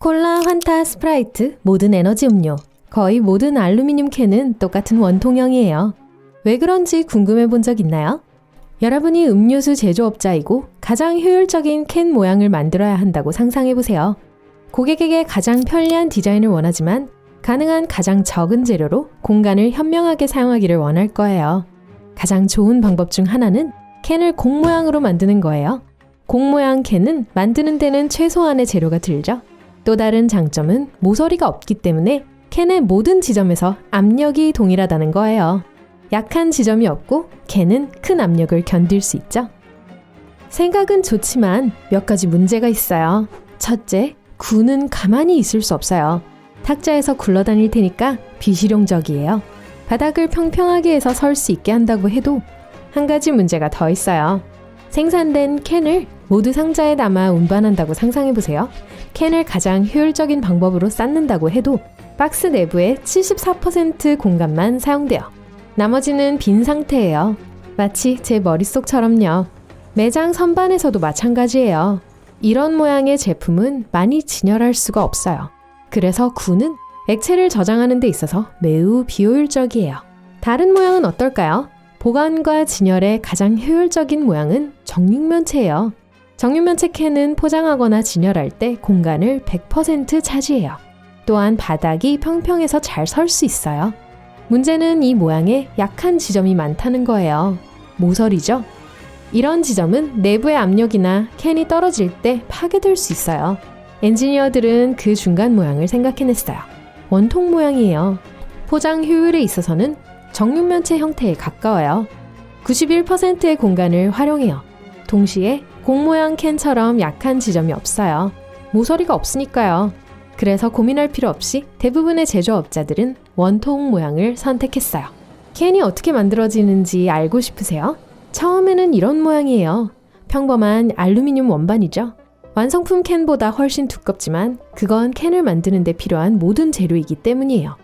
콜라, 환타, 스프라이트, 모든 에너지 음료, 거의 모든 알루미늄 캔은 똑같은 원통형이에요. 왜 그런지 궁금해 본 적 있나요? 여러분이 음료수 제조업자이고 가장 효율적인 캔 모양을 만들어야 한다고 상상해보세요. 고객에게 가장 편리한 디자인을 원하지만 가능한 가장 적은 재료로 공간을 현명하게 사용하기를 원할 거예요. 가장 좋은 방법 중 하나는 캔을 공 모양으로 만드는 거예요. 공 모양 캔은 만드는 데는 최소한의 재료가 들죠. 또 다른 장점은 모서리가 없기 때문에 캔의 모든 지점에서 압력이 동일하다는 거예요. 약한 지점이 없고 캔은 큰 압력을 견딜 수 있죠. 생각은 좋지만 몇 가지 문제가 있어요. 첫째, 군은 가만히 있을 수 없어요. 탁자에서 굴러다닐 테니까 비실용적이에요. 바닥을 평평하게 해서 설 수 있게 한다고 해도 한 가지 문제가 더 있어요. 생산된 캔을 모두 상자에 담아 운반한다고 상상해보세요. 캔을 가장 효율적인 방법으로 쌓는다고 해도 박스 내부의 74% 공간만 사용돼요. 나머지는 빈 상태예요. 마치 제 머릿속처럼요. 매장 선반에서도 마찬가지예요. 이런 모양의 제품은 많이 진열할 수가 없어요. 그래서 군은 액체를 저장하는 데 있어서 매우 비효율적이에요. 다른 모양은 어떨까요? 보관과 진열의 가장 효율적인 모양은 정육면체예요. 정육면체 캔은 포장하거나 진열할 때 공간을 100% 차지해요. 또한 바닥이 평평해서 잘 설 수 있어요. 문제는 이 모양에 약한 지점이 많다는 거예요. 모서리죠? 이런 지점은 내부의 압력이나 캔이 떨어질 때 파괴될 수 있어요. 엔지니어들은 그 중간 모양을 생각해냈어요. 원통 모양이에요. 포장 효율에 있어서는 정육면체 형태에 가까워요. 91%의 공간을 활용해요. 동시에 공 모양 캔처럼 약한 지점이 없어요. 모서리가 없으니까요. 그래서 고민할 필요 없이 대부분의 제조업자들은 원통 모양을 선택했어요. 캔이 어떻게 만들어지는지 알고 싶으세요? 처음에는 이런 모양이에요. 평범한 알루미늄 원반이죠. 완성품 캔보다 훨씬 두껍지만 그건 캔을 만드는 데 필요한 모든 재료이기 때문이에요.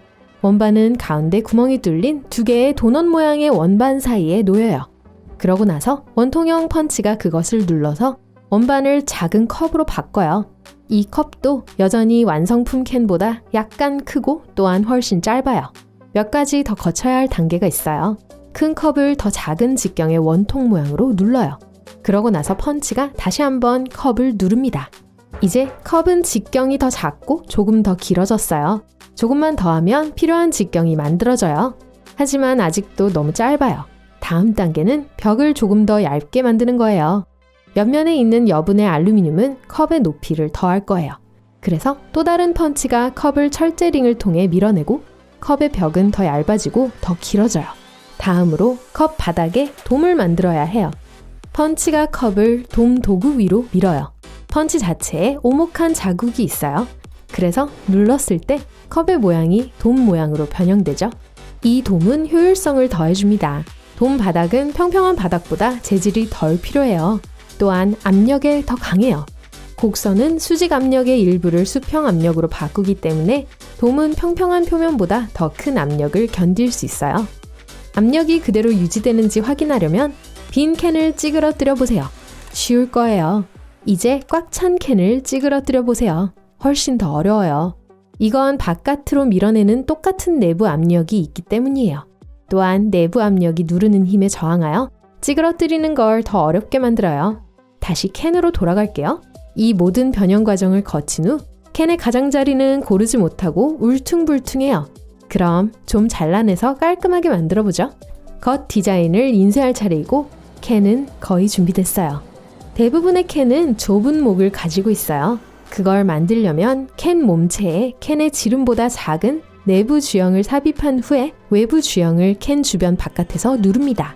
원반은 가운데 구멍이 뚫린 두 개의 도넛 모양의 원반 사이에 놓여요. 그러고 나서 원통형 펀치가 그것을 눌러서 원반을 작은 컵으로 바꿔요. 이 컵도 여전히 완성품 캔보다 약간 크고 또한 훨씬 짧아요. 몇 가지 더 거쳐야 할 단계가 있어요. 큰 컵을 더 작은 직경의 원통 모양으로 눌러요. 그러고 나서 펀치가 다시 한번 컵을 누릅니다. 이제 컵은 직경이 더 작고 조금 더 길어졌어요. 조금만 더 하면 필요한 직경이 만들어져요. 하지만 아직도 너무 짧아요. 다음 단계는 벽을 조금 더 얇게 만드는 거예요. 옆면에 있는 여분의 알루미늄은 컵의 높이를 더할 거예요. 그래서 또 다른 펀치가 컵을 철제링을 통해 밀어내고 컵의 벽은 더 얇아지고 더 길어져요. 다음으로 컵 바닥에 돔을 만들어야 해요. 펀치가 컵을 돔 도구 위로 밀어요. 펀치 자체에 오목한 자국이 있어요. 그래서 눌렀을 때 컵의 모양이 돔 모양으로 변형되죠. 이 돔은 효율성을 더해줍니다. 돔 바닥은 평평한 바닥보다 재질이 덜 필요해요. 또한 압력에 더 강해요. 곡선은 수직 압력의 일부를 수평 압력으로 바꾸기 때문에 돔은 평평한 표면보다 더 큰 압력을 견딜 수 있어요. 압력이 그대로 유지되는지 확인하려면 빈 캔을 찌그러뜨려 보세요. 쉬울 거예요. 이제 꽉 찬 캔을 찌그러뜨려 보세요. 훨씬 더 어려워요. 이건 바깥으로 밀어내는 똑같은 내부 압력이 있기 때문이에요. 또한 내부 압력이 누르는 힘에 저항하여 찌그러뜨리는 걸 더 어렵게 만들어요. 다시 캔으로 돌아갈게요. 이 모든 변형 과정을 거친 후 캔의 가장자리는 고르지 못하고 울퉁불퉁해요. 그럼 좀 잘라내서 깔끔하게 만들어보죠. 겉 디자인을 인쇄할 차례이고 캔은 거의 준비됐어요. 대부분의 캔은 좁은 목을 가지고 있어요. 그걸 만들려면 캔 몸체에 캔의 지름보다 작은 내부 주형을 삽입한 후에 외부 주형을 캔 주변 바깥에서 누릅니다.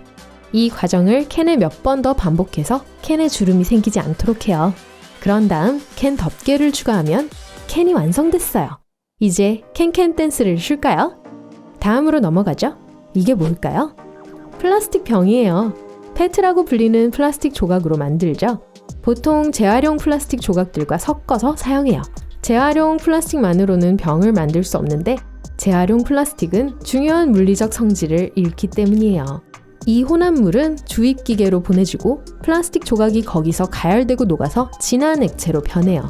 이 과정을 캔에 몇 번 더 반복해서 캔에 주름이 생기지 않도록 해요. 그런 다음 캔 덮개를 추가하면 캔이 완성됐어요. 이제 캔캔 댄스를 쉴까요? 다음으로 넘어가죠. 이게 뭘까요? 플라스틱 병이에요. 페트라고 불리는 플라스틱 조각으로 만들죠. 보통 재활용 플라스틱 조각들과 섞어서 사용해요. 재활용 플라스틱만으로는 병을 만들 수 없는데 재활용 플라스틱은 중요한 물리적 성질을 잃기 때문이에요. 이 혼합물은 주입기계로 보내지고 플라스틱 조각이 거기서 가열되고 녹아서 진한 액체로 변해요.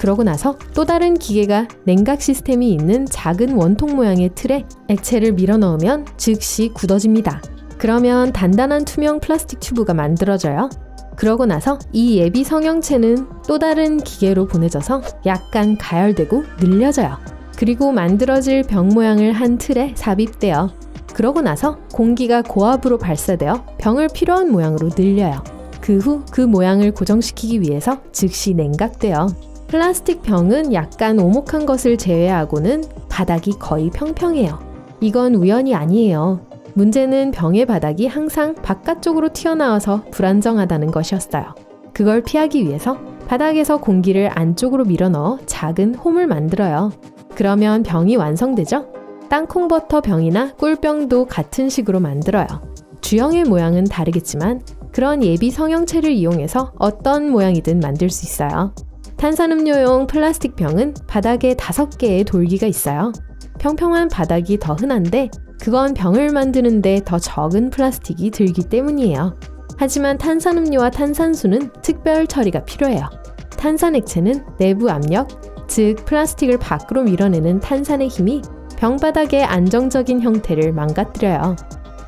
그러고 나서 또 다른 기계가 냉각 시스템이 있는 작은 원통 모양의 틀에 액체를 밀어 넣으면 즉시 굳어집니다. 그러면 단단한 투명 플라스틱 튜브가 만들어져요. 그러고 나서 이 예비 성형체는 또 다른 기계로 보내져서 약간 가열되고 늘려져요. 그리고 만들어질 병 모양을 한 틀에 삽입돼요. 그러고 나서 공기가 고압으로 발사되어 병을 필요한 모양으로 늘려요. 그 후 그 모양을 고정시키기 위해서 즉시 냉각돼요. 플라스틱 병은 약간 오목한 것을 제외하고는 바닥이 거의 평평해요. 이건 우연이 아니에요. 문제는 병의 바닥이 항상 바깥쪽으로 튀어나와서 불안정하다는 것이었어요. 그걸 피하기 위해서 바닥에서 공기를 안쪽으로 밀어넣어 작은 홈을 만들어요. 그러면 병이 완성되죠? 땅콩버터 병이나 꿀병도 같은 식으로 만들어요. 주형의 모양은 다르겠지만 그런 예비 성형체를 이용해서 어떤 모양이든 만들 수 있어요. 탄산음료용 플라스틱 병은 바닥에 5개의 돌기가 있어요. 평평한 바닥이 더 흔한데 그건 병을 만드는데 더 적은 플라스틱이 들기 때문이에요. 하지만 탄산음료와 탄산수는 특별 처리가 필요해요. 탄산액체는 내부 압력, 즉 플라스틱을 밖으로 밀어내는 탄산의 힘이 병바닥의 안정적인 형태를 망가뜨려요.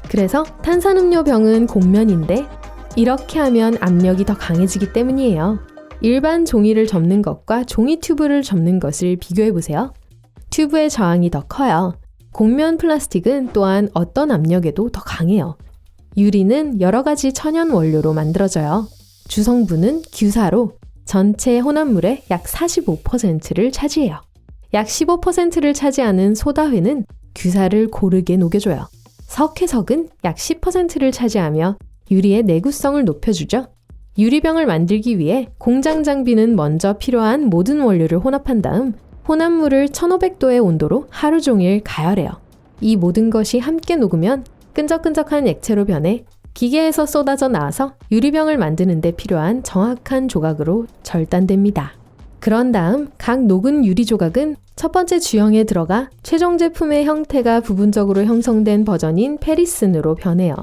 그래서 탄산음료 병은 곡면인데 이렇게 하면 압력이 더 강해지기 때문이에요. 일반 종이를 접는 것과 종이 튜브를 접는 것을 비교해보세요. 튜브의 저항이 더 커요. 곡면 플라스틱은 또한 어떤 압력에도 더 강해요. 유리는 여러 가지 천연 원료로 만들어져요. 주성분은 규사로 전체 혼합물의 약 45%를 차지해요. 약 15%를 차지하는 소다회는 규사를 고르게 녹여줘요. 석회석은 약 10%를 차지하며 유리의 내구성을 높여주죠. 유리병을 만들기 위해 공장 장비는 먼저 필요한 모든 원료를 혼합한 다음 혼합물을 1500도의 온도로 하루 종일 가열해요. 이 모든 것이 함께 녹으면 끈적끈적한 액체로 변해 기계에서 쏟아져 나와서 유리병을 만드는 데 필요한 정확한 조각으로 절단됩니다. 그런 다음 각 녹은 유리 조각은 첫 번째 주형에 들어가 최종 제품의 형태가 부분적으로 형성된 버전인 페리슨으로 변해요.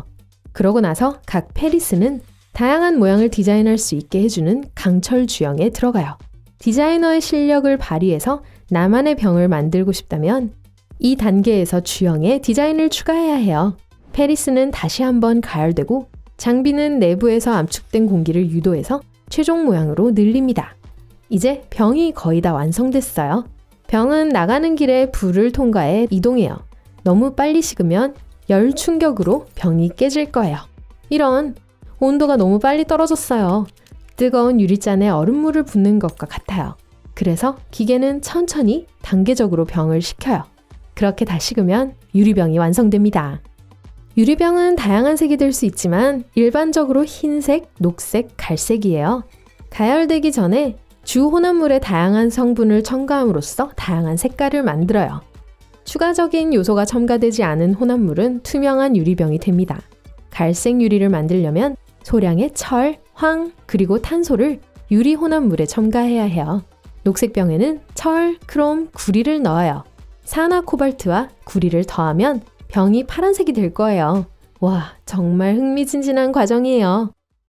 그러고 나서 각 페리슨은 다양한 모양을 디자인할 수 있게 해주는 강철 주형에 들어가요. 디자이너의 실력을 발휘해서 나만의 병을 만들고 싶다면 이 단계에서 주형에 디자인을 추가해야 해요. 페리스는 다시 한번 가열되고 장비는 내부에서 압축된 공기를 유도해서 최종 모양으로 늘립니다. 이제 병이 거의 다 완성됐어요. 병은 나가는 길에 불을 통과해 이동해요. 너무 빨리 식으면 열 충격으로 병이 깨질 거예요. 이런, 온도가 너무 빨리 떨어졌어요. 뜨거운 유리잔에 얼음물을 붓는 것과 같아요. 그래서 기계는 천천히 단계적으로 병을 식혀요. 그렇게 다 식으면 유리병이 완성됩니다. 유리병은 다양한 색이 될 수 있지만 일반적으로 흰색, 녹색, 갈색이에요. 가열되기 전에 주 혼합물의 다양한 성분을 첨가함으로써 다양한 색깔을 만들어요. 추가적인 요소가 첨가되지 않은 혼합물은 투명한 유리병이 됩니다. 갈색 유리를 만들려면 소량의 철, 황, 그리고 탄소를 유리 혼합물에 첨가해야 해요. 녹색 병에는 철, 크롬, 구리를 넣어요. 산화 코발트와 구리를 더하면 병이 파란색이 될 거예요. 와, 정말 흥미진진한 과정이에요.